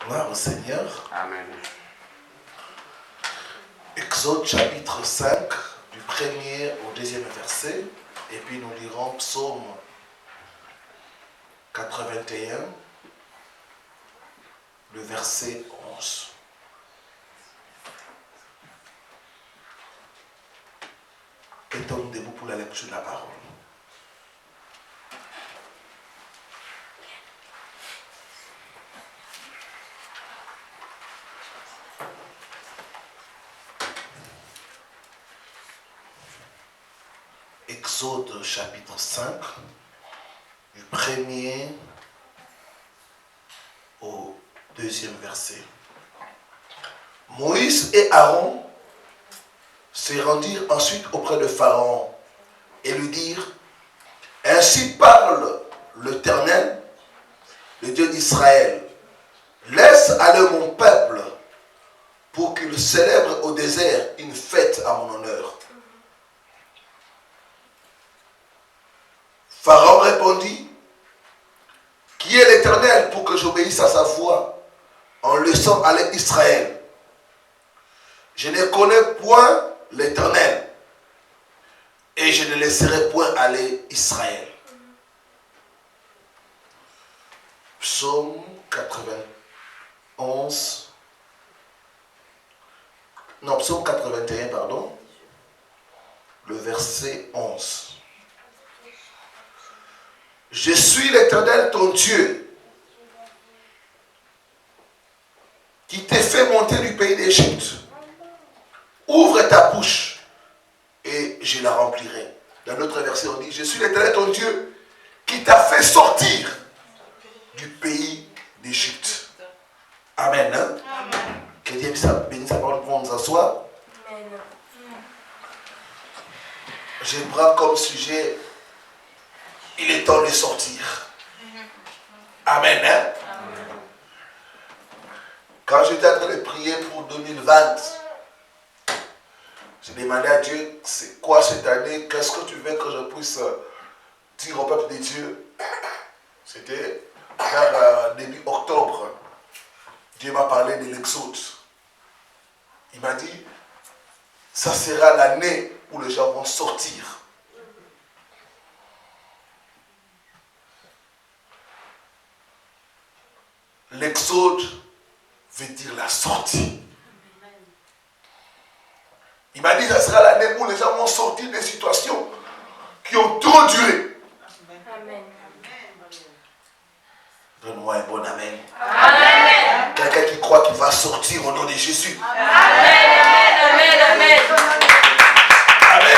Gloire au Seigneur. Amen. Exode chapitre 5, du 1er au 2e verset. Et puis nous lirons Psaume 81, le verset 11. Étendez-vous pour la lecture de la parole. Exode chapitre 5, du 1er au 2e verset. Moïse et Aaron se rendirent ensuite auprès de Pharaon et lui dirent: Ainsi parle l'Éternel, le Dieu d'Israël. Laisse aller mon peuple pour qu'il célèbre au désert une fête à mon honneur. Pharaon répondit: Qui est l'Éternel pour que j'obéisse à sa voix en laissant aller Israël? Je ne connais point l'Éternel et je ne laisserai point aller Israël. Psaume 91. Non, Psaume 81, pardon. Le verset 11. Je suis l'Éternel ton Dieu, qui t'ai fait monter du pays d'Égypte. Ouvre ta bouche et je la remplirai. Dans notre verset, on dit: Je suis l'Éternel ton Dieu, qui t'a fait sortir du pays d'Égypte. Amen. Hein? Amen. Que Dieu bénisse sa parole pour nous asseoir. Je prends comme sujet: il est temps de sortir. Amen. Hein? Amen. Quand j'étais en train de prier pour 2020, j'ai demandé à Dieu: c'est quoi cette année? Qu'est-ce que tu veux que je puisse dire au peuple de Dieu? C'était vers début octobre. Dieu m'a parlé de l'Exode. Il m'a dit: ça sera l'année où les gens vont sortir. L'Exode veut dire la sortie. Il m'a dit: ça sera l'année où les gens vont sortir des situations qui ont trop duré. Amen. Donne-moi un bon amen. Amen. Quelqu'un qui croit qu'il va sortir au nom de Jésus. Amen. Amen. Amen. Amen.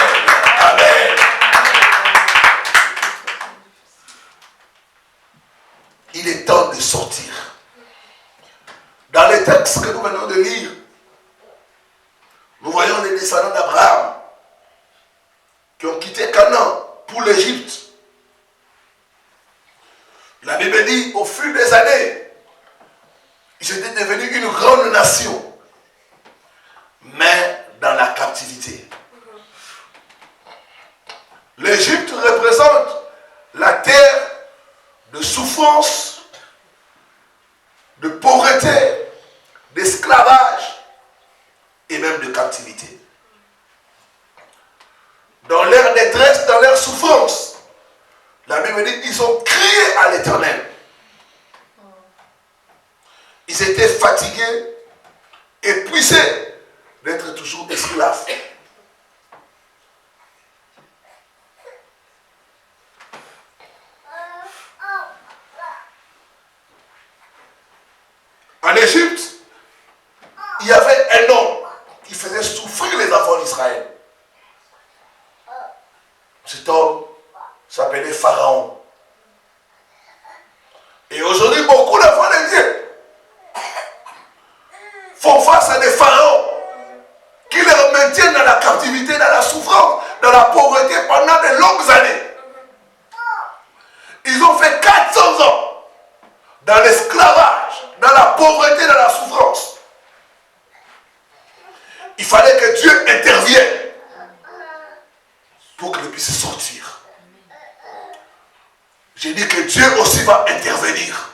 Amen. Il est temps de sortir. Dans les textes que nous venons de lire, nous voyons les descendants d'Abraham qui ont quitté Canaan pour l'Égypte. La Bible dit: au fil des années, ils étaient devenus une grande nation, mais dans la captivité. L'Égypte représente la terre de souffrance, de pauvreté, d'esclavage et même de captivité. Dans leur détresse, dans leur souffrance, la Bible dit: ils ont crié à l'Éternel. Ils étaient fatigués, épuisés d'être toujours esclaves. En Égypte, il y avait un homme qui faisait souffrir les enfants d'Israël. Cet homme s'appelait Pharaon. Et aujourd'hui, beaucoup d'enfants de Dieu font face à des pharaons qui les maintiennent dans la captivité, dans la souffrance, dans la pauvreté pendant de longues années. Ils ont fait 400 ans dans l'esclavage, dans la pauvreté, dans la souffrance. Il fallait que Dieu intervienne pour qu'ils puissent sortir. J'ai dit que Dieu aussi va intervenir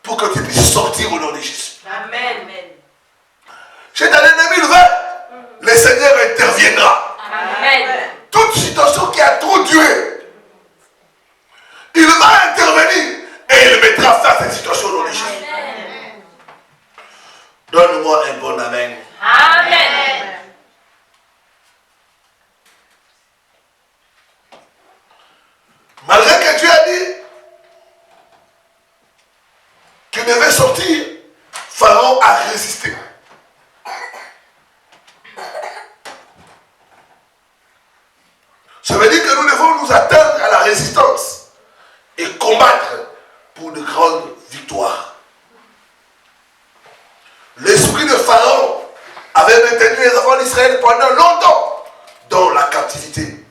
pour que tu puisses sortir. sortir au nom de Jésus. Amen. Chez un ennemi, le va, le Seigneur interviendra. Amen. Toute situation qui a trop duré, il va intervenir et il mettra fin à cette situation au nom de Jésus. Donne-moi un bon amen. Amen. Malgré que Dieu a dit qu'il devait sortir, Pharaon a résisté. Ça veut dire que nous devons nous attendre à la résistance et combattre pour de grandes victoires. L'esprit de Pharaon avait maintenu les enfants d'Israël pendant longtemps dans la captivité.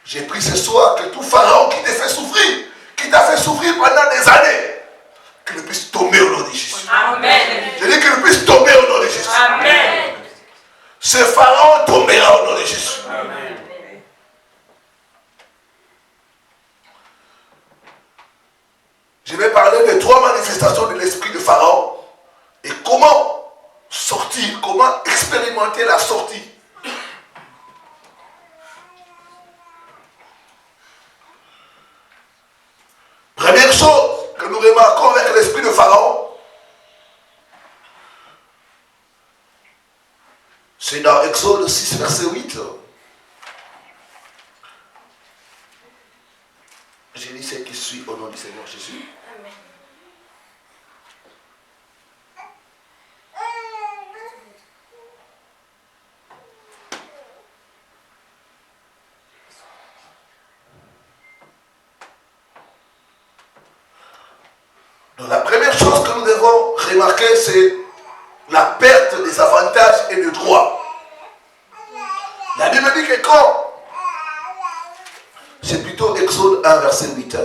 J'ai pris ce soir que tout Pharaon qui t'a fait souffrir pendant des années, qu'il puisse tomber au nom de Jésus. Amen. Je dis qu'il puisse tomber au nom de Jésus. Amen. Ce Pharaon tombera au nom de Jésus. Amen. Je vais parler de 3 manifestations de l'esprit de Pharaon et comment sortir, comment expérimenter la sortie. Première chose que nous remarquons avec l'esprit de Pharaon, c'est dans Exode 6, verset 8. Je lis ce qui suit au nom du Seigneur Jésus. Amen. Donc la première chose que nous devons remarquer, c'est la perte des avantages et des droits. La Bible dit que quand, c'est plutôt Exode 1, verset 8,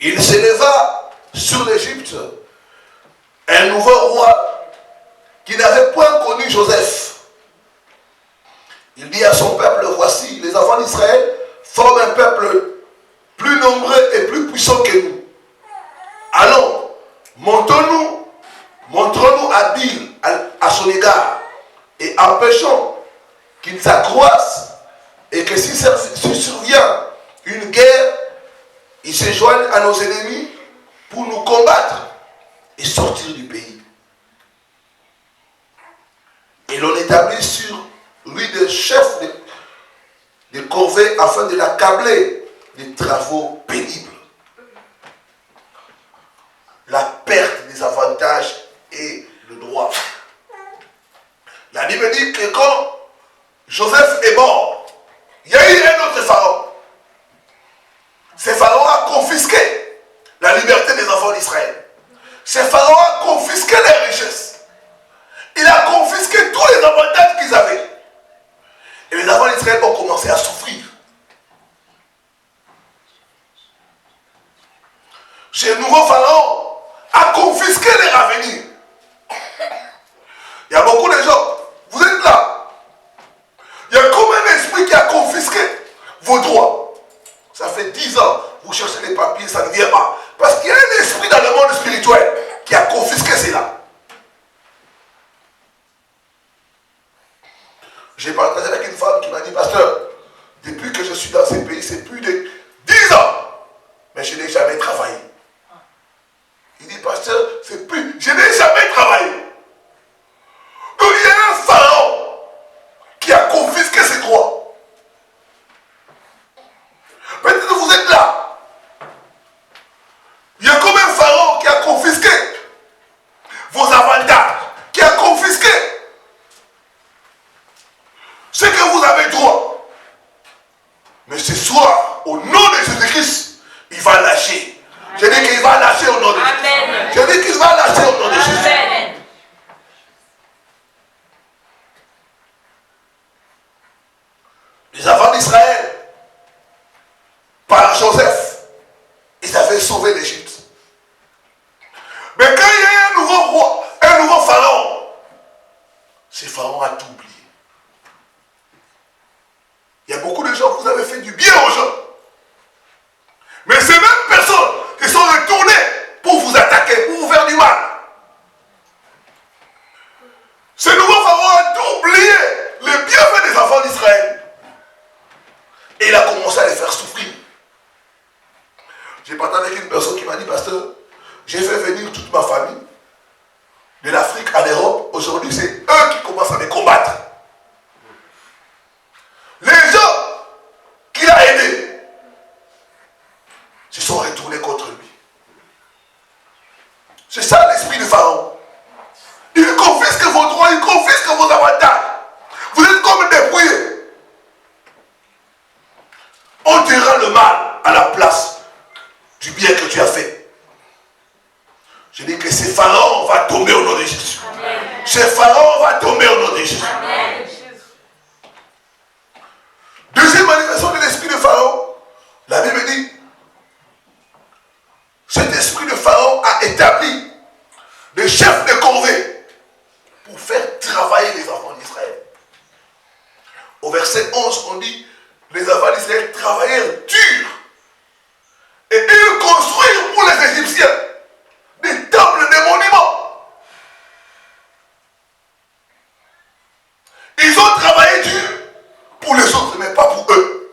il s'éleva sur l'Égypte un nouveau roi qui n'avait point connu Joseph. Il dit à son peuple, voici, les enfants d'Israël forment un peuple plus nombreux et plus puissant que nous. Allons, montrons-nous habiles à son égard et empêchons qu'il s'accroisse et que si survient une guerre, il se joigne à nos ennemis pour nous combattre et sortir du pays. Et l'on établit sur lui des chefs de corvée afin de l'accabler des travaux pénibles. La perte des avantages et le droit. La Bible dit que quand Joseph est mort, il y a eu un autre pharaon. Ce pharaon a confisqué la liberté des enfants d'Israël. Ce pharaon a confisqué les richesses. Il a confisqué tous les avantages qu'ils avaient. Et les enfants d'Israël ont commencé à souffrir. Ce nouveau pharaon a confisqué les revenus. Il y a beaucoup de gens, vous êtes là. Il y a comme un esprit qui a confisqué vos droits. Ça fait 10 ans, vous cherchez les papiers, ça ne vient pas. Parce qu'il y a un esprit dans le monde spirituel qui a confisqué cela. J'ai partagé avec une femme qui m'a dit, pasteur, depuis que je suis dans ces pays, c'est plus de 10 ans, mais je n'ai jamais travaillé. Il dit, pasteur, c'est plus, je n'ai jamais travaillé. Donc il y a un pharaon qui a confisqué ses droits. Peut-être que vous êtes là. Il y a comme un pharaon qui a confisqué vos avantages, qui a confisqué ce que vous avez droit. Mais ce soir, au nom de Jésus-Christ, il va lâcher. Je dis qu'il va lâcher au nom de Jésus. Je dis qu'il va lâcher au nom de Jésus. Amen. Les enfants d'Israël, par Joseph, ils avaient sauvé l'Égypte. Mais quand il y a eu un nouveau roi, un nouveau pharaon, ce pharaon a tout oublié. Il y a beaucoup de gens, vous avez fait du bien aux gens. Mais ces mêmes personnes qui sont retournées pour vous attaquer, pour vous faire du mal. Ce nouveau pharaon a tout oublié les bienfaits des enfants d'Israël. Et il a commencé à les faire souffrir. J'ai parlé avec une personne qui m'a dit, pasteur, j'ai fait venir toute ma famille de l'Afrique à l'Europe. Aujourd'hui, c'est eux qui commencent à me combattre. Les gens qu'il a aidés se sont retournés contre lui. C'est ça l'esprit du pharaon. Il confisque vos droits, il confisque vos avantages. Vous êtes comme dépouillés. On te rend le mal à la place du bien que tu as fait. Je dis que ce pharaon va tomber au nom de Jésus. Amen. Ce pharaon va tomber au nom de Jésus. Amen. Deuxième manifestation de l'esprit de pharaon, la Bible dit, cet esprit de pharaon a établi des chefs de corvée pour faire travailler les enfants d'Israël. Au verset 11, on dit, les enfants d'Israël travaillèrent dur et ils construisent pour les Égyptiens des temples, des monuments. Ils ont travaillé dur pour les autres, mais pas pour eux.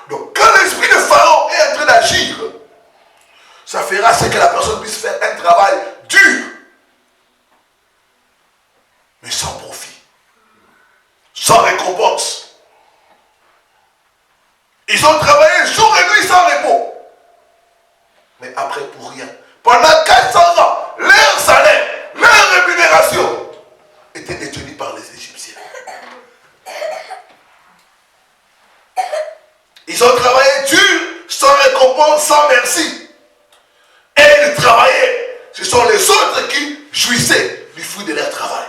Donc, quand l'esprit de Pharaon est en train d'agir, ça fera ce que la personne puisse faire un travail dur, mais sans profit, sans récompense. Ils ont travaillé jour et nuit sans repos, mais après pour rien. Pendant 400 ans, leur salaire, leur rémunération était détenue par les Égyptiens. Ils ont travaillé dur, sans récompense, sans merci. Et ils travaillaient. Ce sont les autres qui jouissaient du fruit de leur travail.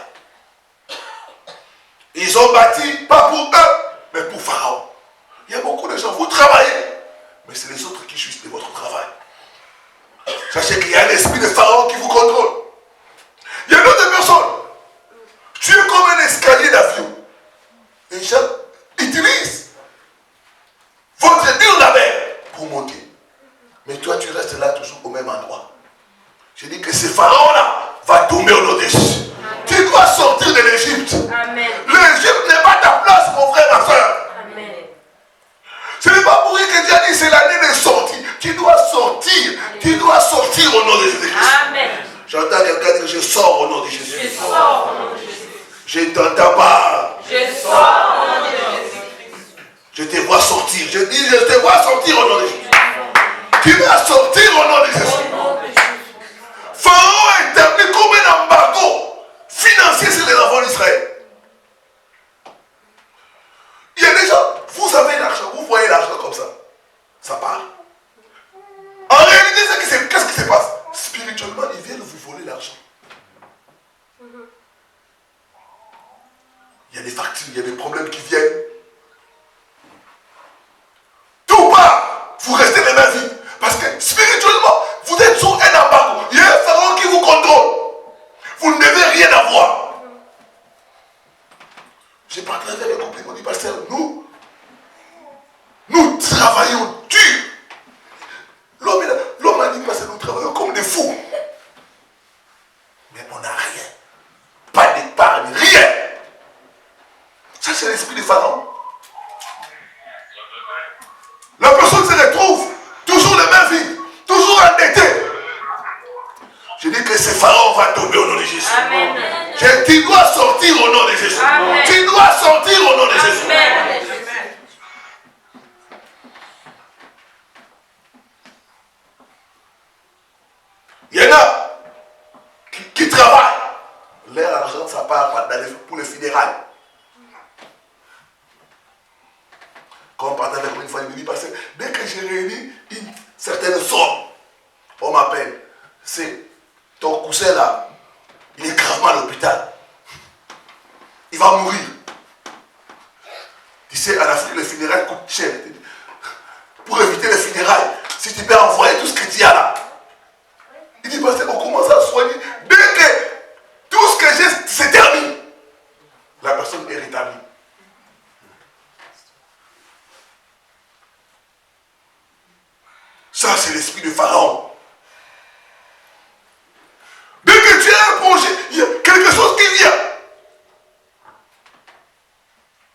Ils ont bâti, pas pour eux, mais pour Pharaon. Il y a beaucoup de gens, vous travaillez, mais c'est les autres qui jouissent de votre travail. Sachez qu'il y a un esprit de Pharaon qui vous contrôle. Il y a d'autres personnes. Tu es comme un escalier d'avion. Les gens utilisent votre dur la mer pour monter. Mais toi, tu restes là toujours au même endroit. Je dis que ce pharaon-là va tomber au nom de Jésus. Tu dois sortir de l'Égypte. L'Égypte n'est pas ta place, mon frère, ma soeur. Amen. Ce n'est pas pour rien que Dieu a dit c'est l'année de sortie. Tu dois sortir. Amen. Tu dois sortir au nom de Jésus. Amen. J'entends quelqu'un dire je sors au nom de Jésus. Je sors au nom de Jésus. Je ne t'entends pas. Je sors au nom de Jésus. Je te vois sortir. Je dis je te vois sortir au nom de Jésus. Tu vas sortir au nom de Jésus. Pharaon a établi comme un embargo financier sur les enfants d'Israël. Il y a des gens, vous avez l'argent, vous voyez l'argent comme ça. Ça part. En réalité, qu'est-ce qui se passe? Spirituellement, ils viennent vous voler l'argent. Il y a des factures, il y a des problèmes qui viennent. Tout part. Vous restez les mains vides. Parce que spirituellement, vous êtes sous un embargo. Il y a un pharaon qui vous contrôle. Vous ne devez rien avoir. J'ai partagé avec un couple, on dit, pasteur, nous travaillons dur. L'homme a dit, pasteur, nous travaillons comme des fous. Mais on n'a rien. Pas d'épargne, rien. Ça, c'est l'esprit du pharaon. La personne se retrouve toujours les mains vides, toujours endettée. Je dis que ce pharaon va tomber au nom de Jésus. Amen. Tu dois sortir au nom de Jésus. Amen. Tu dois sortir au nom de Jésus. Amen. Il y en a qui travaillent. Leur argent, ça part pour les funérailles. Quand on partage avec une fois, il me dit, parce que dès que j'ai réuni une certaine somme, on m'appelle, c'est ton cousin là, il est gravement à l'hôpital. Il va mourir. Tu sais, en Afrique, les funérailles coûtent cher. Pour éviter les funérailles, si tu peux envoyer tout ce que tu as là. Il dit, parce qu'on commence à soigner. Dès que tout ce que j'ai se termine, la personne est rétablie. Ça, c'est l'esprit de Pharaon. Dès que tu as un projet, il y a quelque chose qui vient.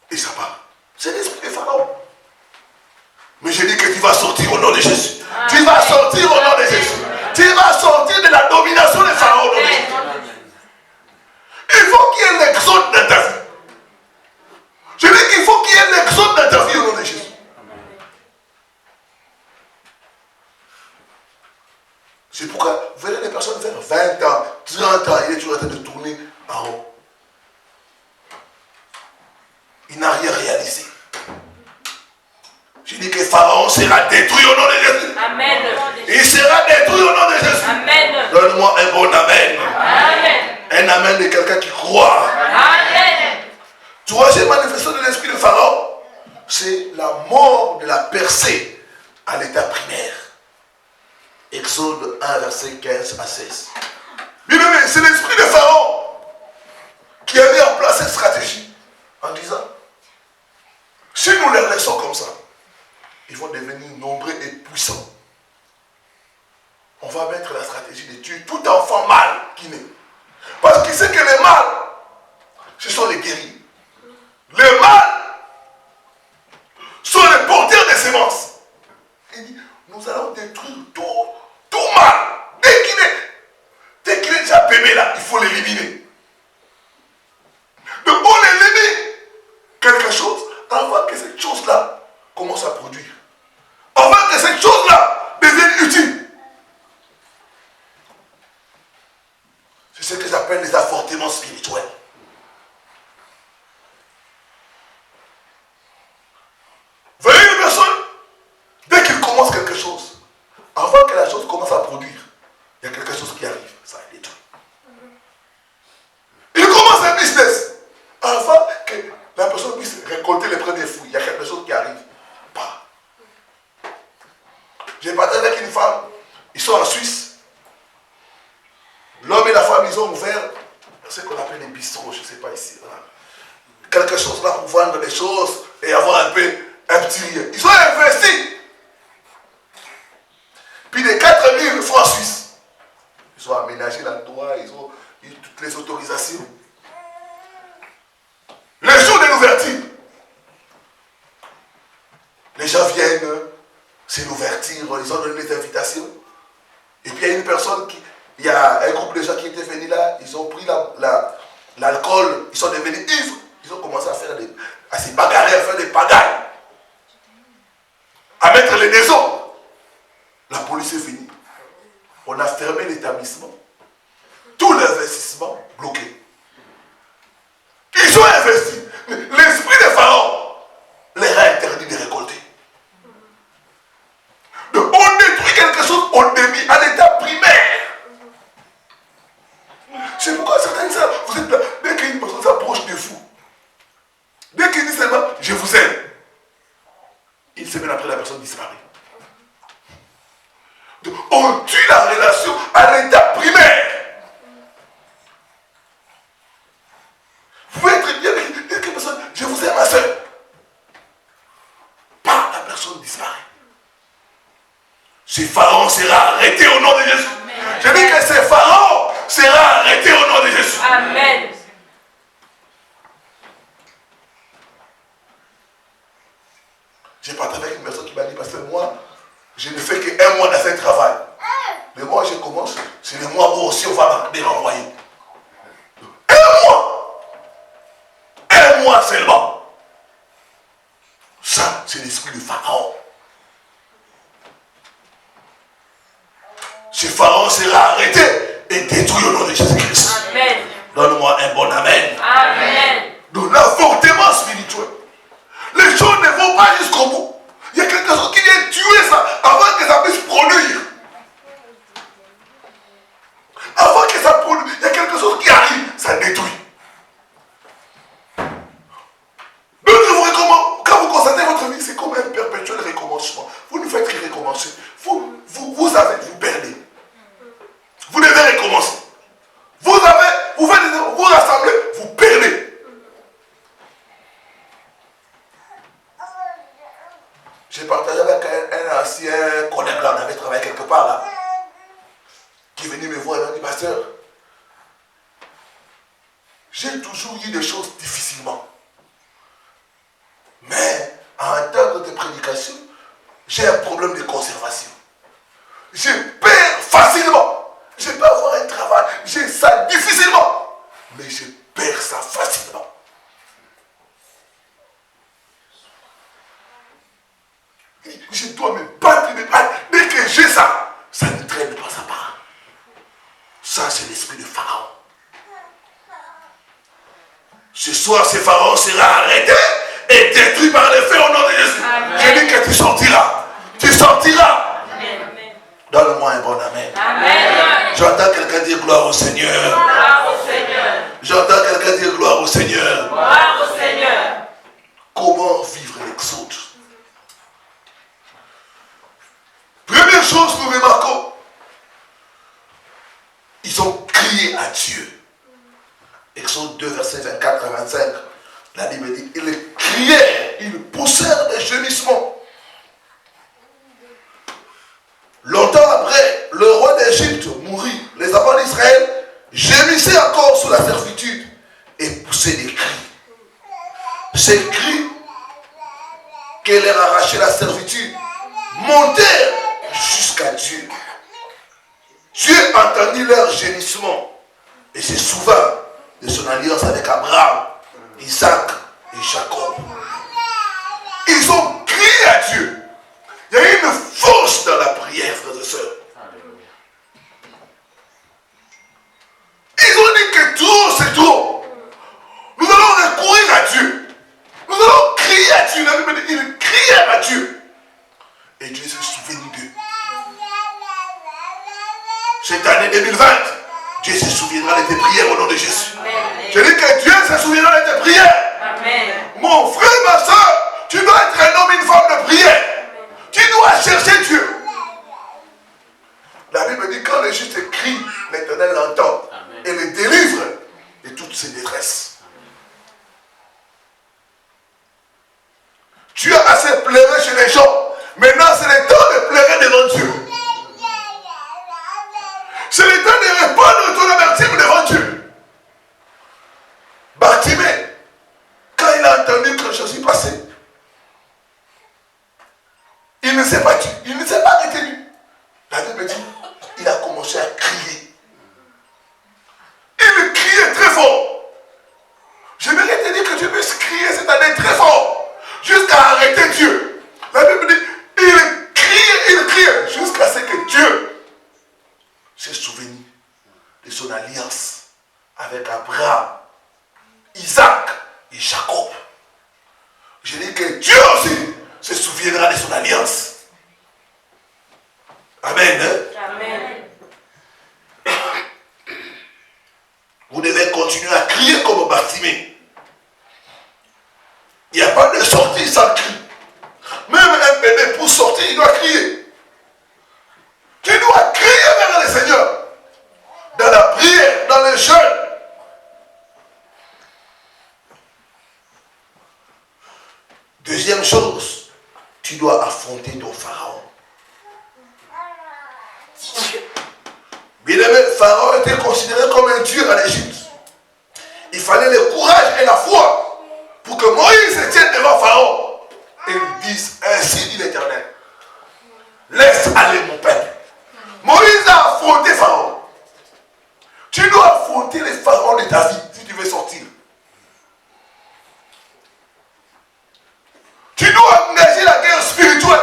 Et ça part. C'est l'esprit de Pharaon. Mais je dis que tu vas sortir au nom de Jésus. Amen. Tu vas sortir au nom de Jésus. Tu vas sortir de la domination de Pharaon. Il faut qu'il y ait l'exode dans ta vie. Je dis qu'il faut qu'il y ait l'exode dans ta vie au nom de Jésus. C'est pourquoi vous verrez les personnes faire 20 ans, 30 ans, il est toujours en train de tourner en rond. Il n'a rien réalisé. Je dis que Pharaon sera détruit au nom de Jésus. Amen. Il sera détruit au nom de Jésus. Amen. Donne-moi un bon amen. Amen. Un amen de quelqu'un qui croit. Amen. Troisième manifestation de l'esprit de Pharaon, c'est la mort de la percée à l'état primaire. Exode 1, verset 15 à 16. Bien aimé, c'est l'esprit de Pharaon qui a mis en place cette stratégie en disant, si nous les laissons comme ça, ils vont devenir nombreux et puissants. On va mettre la stratégie de tuer tout enfant mâle qui naît. Parce qu'il sait que les mâles, ce sont les guerriers. Les mâles sont les porteurs des semences. Il dit, nous allons détruire tout mâle. Dès qu'il est déjà bébé là, il faut l'éliminer. Donc on élimine quelque chose avant que cette chose-là commence à produire. Avant que cette chose-là devienne utile. C'est ce que j'appelle les avortements spirituels. Vous voyez une personne, dès qu'il commence quelque chose, avant que la chose commence à produire, il y a quelque chose qui arrive, ça est détruit. Il commence un business. Avant que la personne puisse récolter les premiers fruits, il y a quelque chose qui arrive. Pas. J'ai parlé avec une femme, ils sont en Suisse. L'homme et la femme, ils ont ouvert ce qu'on appelle des bistrots, je ne sais pas ici. Voilà. Quelque chose là pour vendre des choses et avoir un petit rien. Ils ont investi. Puis les 4 000 francs suisses, ils ont aménagé l'endroit, ils ont eu toutes les autorisations. Le jour de l'ouverture, les gens viennent, c'est l'ouverture, ils ont donné des invitations. Et puis il y a une personne il y a un groupe de gens qui étaient venus là, ils ont pris l'alcool, ils sont devenus ivres, ils ont commencé à se bagarrer, à faire des pagailles, à mettre les désordres. La police est venue. On a fermé l'établissement. Tout l'investissement bloqué. Ils ont investi. L'esprit de Pharaon leur a interdit de récolter. Donc on détruit quelque chose au début, à l'état primaire. C'est pourquoi certains disent, vous êtes là, dès qu'une personne s'approche de vous, dès qu'il dit seulement, je vous aime, une semaine après, la personne disparaît. Donc, on tue la relation à l'état primaire. Vous pouvez être bien avec une personne, je vous aime ma soeur. Pas la personne disparaît. Ce Pharaon sera arrêté au nom de Jésus. Amen. Je dis que ce Pharaon sera arrêté au nom de Jésus. Amen. J'ai parlé avec une personne qui m'a dit, parce que moi, je ne fais qu'1 mois dans un travail. Le mois où je commence, c'est le mois où aussi on va me renvoyer. 1 mois. 1 mois seulement. Ça, c'est l'esprit de Pharaon. Ce Pharaon sera arrêté et détruit au nom de Jésus-Christ. Amen. Donne-moi un bon amen. Amen. Donc l'avortement spirituel. Les choses ne vont pas jusqu'au bout. Il y a quelque chose qui vient tuer ça avant que ça puisse produire. Avant que ça produise, il y a quelque chose qui arrive, ça détruit. Donc quand vous constatez votre vie, c'est comme un perpétuel recommencement. Vous ne faites que recommencer. Vous perdez. Vous devez recommencer. Vous rassemblez, J'ai partagé avec un ancien collègue là, on avait travaillé quelque part là, qui est venu me voir et m'a dit, pasteur, j'ai toujours eu des choses difficilement. Mais en entendre tes prédications, j'ai un problème de conservation. Je perds facilement. Je peux avoir un travail, j'ai ça difficilement. Mais je perds ça facilement. Je dois me battre. Dès que j'ai ça, ça ne traîne pas sa part. Ça, c'est l'esprit de Pharaon. Ce soir, ce Pharaon sera arrêté et détruit par le feu au nom de Jésus. Amen. Je dis que tu sortiras. Tu sortiras. Amen. Donne-moi un bon amen. Amen. J'entends quelqu'un dire gloire au Seigneur. Gloire au Seigneur. J'entends quelqu'un dire gloire au Seigneur. Gloire au Seigneur. Comment vivre l'exode? Première chose, nous remarquons, ils ont crié à Dieu. Exode 2, versets 24 à 25. La Bible dit, ils criaient, ils poussèrent des gémissements. Longtemps après, le roi d'Égypte mourut. Les enfants d'Israël gémissaient encore sous la servitude et poussaient des cris. Ces cris qui leur arrachaient la servitude montèrent jusqu'à Dieu. Dieu entendit leur gémissement et se souvint de son alliance avec Abraham, Isaac et Jacob. Ils ont crié à Dieu. Il y a une force dans la prière, frères et sœurs. Ils ont dit que trop, c'est trop. Nous allons recourir à Dieu. Nous allons crier à Dieu. La Bible dit, ils crièrent à Dieu. Et Dieu s'est souvenu d'eux. Cette année 2020, Dieu se souviendra de tes prières au nom de Jésus. Amen. Je dis que Dieu se souviendra de tes prières. Amen. Mon frère, ma soeur, tu dois être un homme, une femme de prière. Amen. Tu dois chercher Dieu. La Bible dit quand le juste crie, l'Éternel l'entend et le délivre de toutes ses détresses. Tu as assez pleuré chez les gens. Maintenant, c'est le temps de pleurer devant Dieu. C'est le temps de répondre ton amertume devant Dieu. Bartimée, quand il a entendu que je suis passé, il ne s'est pas tué, il ne s'est pas retenu. La Bible dit, il a commencé à crier. Il criait très fort. J'aimerais te dire que tu puisses crier cette année très fort, jusqu'à arrêter Dieu. La Bible dit, il criait jusqu'à ce que Dieu s'est souvenu de son alliance avec Abraham, Isaac et Jacob. Je dis que Dieu aussi se souviendra de son alliance. Amen. Hein? Amen. Vous devez continuer à crier comme Bartimée. Il n'y a pas de sortie sans cri. Même un bébé pour sortir, il doit crier. Tu dois crier vers le Seigneur. Dans la prière, dans le jeûne. Deuxième chose, tu dois affronter ton Pharaon. Bien aimé, Pharaon était considéré comme un dieu en Égypte. Il fallait le courage et la foi pour que Moïse se tienne devant Pharaon et lui dise, ainsi dit l'Éternel, laisse aller mon peuple. Moïse a affronté Pharaon. Tu dois affronter les pharaons de ta vie si tu veux sortir. Tu dois engager la guerre spirituelle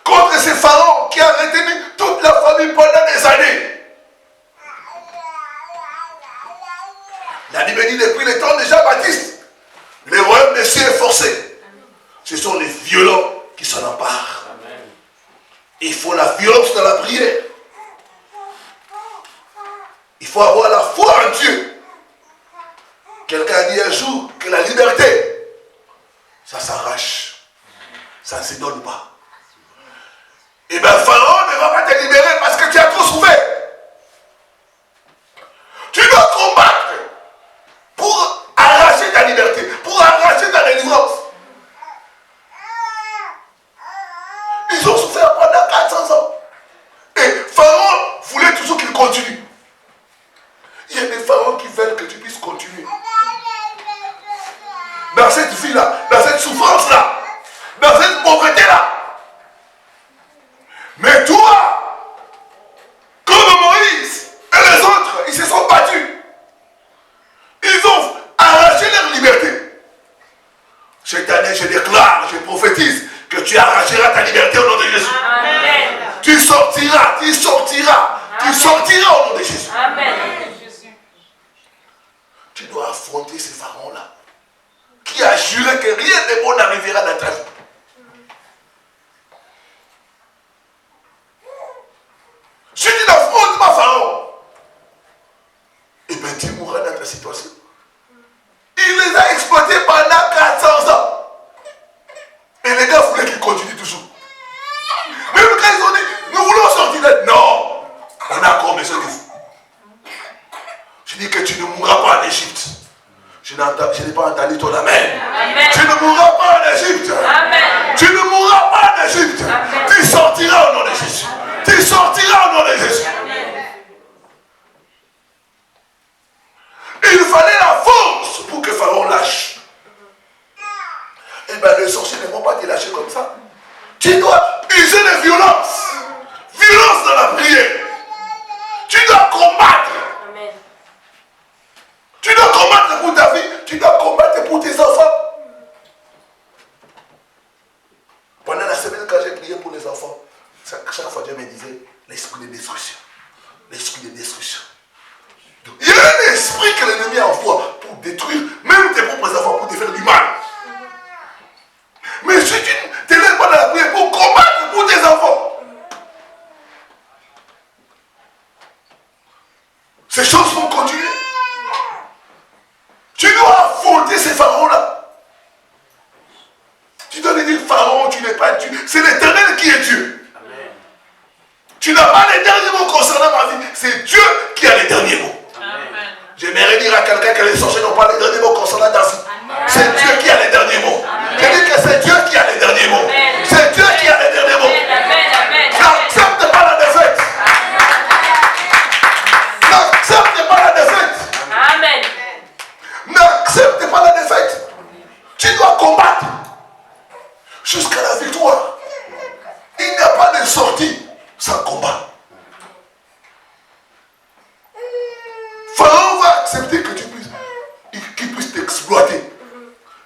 contre ces pharaons qui ont retenu toute la famille pendant des années. La Bible dit depuis le temps de Jean-Baptiste, le royaume des cieux est forcé. Ce sont les violents qui s'en emparent. Il faut la violence dans la prière. Il faut avoir la foi en Dieu. Quelqu'un a dit un jour que la liberté, ça s'arrache. Ça ne se donne pas. Et bien Pharaon ne va pas te libérer parce que tu as trop souffert. Tu dois combattre pour arracher ta liberté, pour arracher ta délivrance. 400 ans. Et Pharaon voulait toujours qu'il continue. Il y a des pharaons qui veulent que tu puisses continuer. Dans cette vie-là, dans cette souffrance-là, dans cette pauvreté-là. Mais toi, comme Moïse et les autres, ils se sont battus. Ils ont arraché leur liberté. Cette année, je déclare, je prophétise que tu arracheras ta liberté au nom de Jésus. Amen. Tu sortiras, tu sortiras, tu sortiras au nom de Jésus. Amen. Tu dois affronter ces pharaons-là qui a juré que rien de bon n'arrivera dans ta vie. Si tu n'affrontes pas Pharaon, eh bien tu mourras dans ta situation. Il les a exploités pendant 400 ans. Et les gars voulaient qu'ils continuent toujours. Même quand ils ont dit, nous voulons sortir de... Non, on a encore besoin de vous. Je dis que tu ne mourras pas en Égypte. Je n'ai pas entendu ton amen. Amen. Tu ne mourras pas en Égypte. Amen. Tu ne mourras pas en Égypte. Amen. Tu sortiras au nom de Jésus. Tu sortiras au nom de Jésus. Il fallait la force pour que Pharaon lâche. Eh bien, les sorciers ne vont pas te lâcher comme ça. Tu dois user de violence. Violence dans la prière. Tu dois combattre. Amen. Tu dois combattre pour ta vie. Tu dois combattre pour tes enfants. Pendant la semaine, quand j'ai prié pour les enfants, chaque fois Dieu me disait l'esprit de destruction. L'esprit de destruction. Donc, il y a un esprit que l'ennemi envoie pour détruire même tes propres enfants, pour te faire du mal. Mais si tu ne te lèves pas dans la prière pour combattre pour tes enfants, ces choses vont continuer. Tu dois affronter ces pharaons-là. Tu dois dire, Pharaon, tu n'es pas Dieu. C'est l'Éternel qui est Dieu. Amen. Tu n'as pas les derniers mots concernant ma vie. C'est Dieu qui a les derniers mots. Amen. J'aimerais dire à quelqu'un que les sorciers n'ont pas les derniers mots concernant ta vie. C'est Dieu qui a les derniers mots. Je dis que c'est Dieu qui a les derniers mots. C'est Dieu qui a les derniers mots. N'accepte pas la défaite. N'accepte pas la défaite. Amen. N'accepte pas la défaite. Tu dois combattre jusqu'à la victoire. Il n'y a pas de sortie sans combat. Pharaon va accepter que qu'il puisse t'exploiter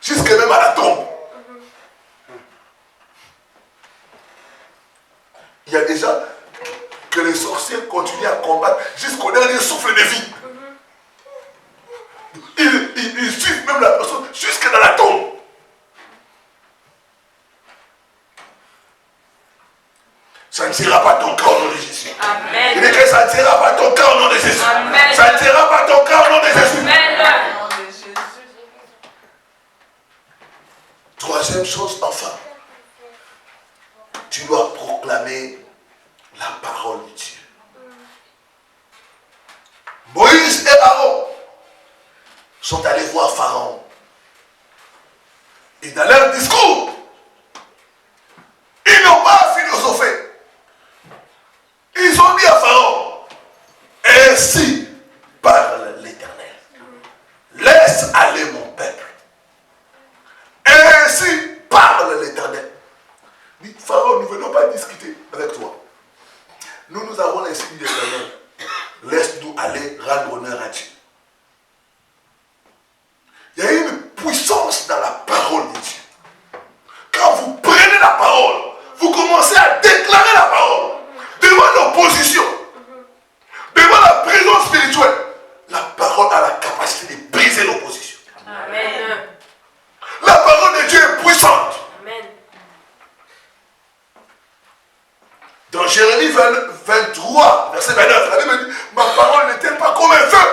jusqu'à même à la tombe. Il y a déjà que les sorciers continuent à combattre jusqu'au dernier souffle de vie. Ils suivent même la personne jusqu'à dans la tombe. Ça ne sera pas ton cas au nom de Jésus. Amen. Il dit que ça ne sera pas ton cas au nom de Jésus. Amen. Ça ne sera pas ton cas au nom de Jésus. Amen. Troisième chose, enfin, tu dois proclamer la parole de Dieu. Moïse et Aaron sont allés voir Pharaon. Et dans leur discours, ils n'ont pas philosophé. Ils ont dit à Pharaon, ainsi parle l'Éternel. Laisse aller mon peuple. Ainsi parle l'Éternel. Dit Pharaon, nous ne venons pas discuter avec toi. Nous avons l'insigne de l'Éternel. Laisse-nous aller rendre honneur à Dieu. Il y a une puissance dans la parole de Dieu. Quand vous prenez la parole, vous commencez à déclarer la parole devant l'opposition, devant la présence spirituelle. La parole a la capacité de briser l'opposition. Amen. La parole de Dieu est puissante. Amen. Dans Jérémie 23, verset 29, la Bible dit, ma parole n'est-elle pas comme un feu